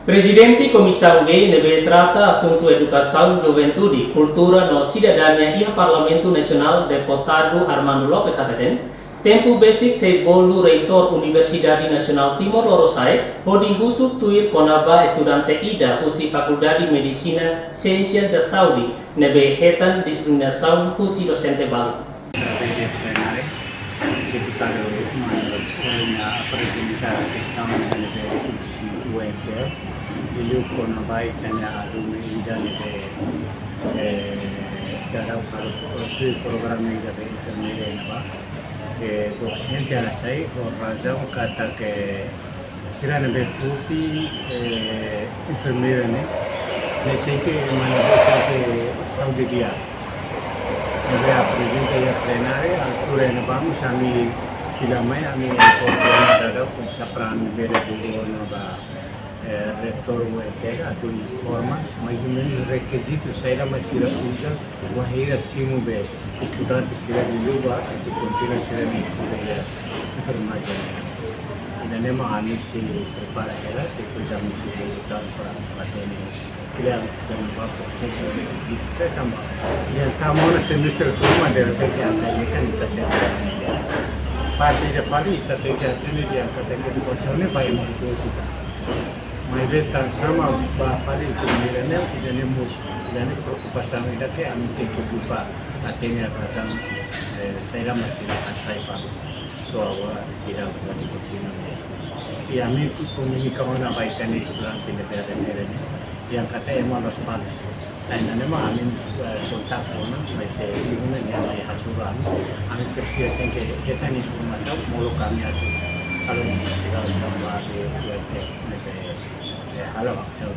Presidente Comissão Gay nebe trata assunto educação, juventude, cultura no cidadania e Parlamento Nacional deputado Armando Lopes Ateten, tempo basic se bolu reitor Universidade Nacional Timor-Leste, hodi husuk tuir ponaba estudante ida husi Faculdade Medicina Ciência da Saúde, nebe hetan discriminação husi docente balu. Deputado na apresenta a questão do UFR, ele vai ter a dúvida dará o programa de enfermeira docente a sair por razão que será na befuti enfermeira né tem que manejar que saúde dia. Saya apresenta ya plenária, altura na vamos a mi filamai a mi coordenadora com sapran bere do nova reitor UETEG a tu informa mais ou menos requisitos saíra mas será usa o reira simo be estudante será de lugar que continua será de estudar enfermagem e nema a mi se prepara ela depois a mi se voltar para bater criar um processo de também. E então, no semestre turma de repente a sair kan kita siapa. Parte de fali kita tega ini dia kata dia konsepnya baik itu kita. Mas beta sama ba fali itu mirane kita ni mus dan preocupação ida que a mim tem que ocupar até razão sairá masih asai fali. To agora será para continuar isto. E a mim comunicamos na baik kan estudante de PRN yang kata emang los pagos. Nah, memang amin kontak orang, masih sehingga yang lain hasuran, amin persiapkan kita informasi mulu kami ada. Kalau istilah sama ada, hal maksud.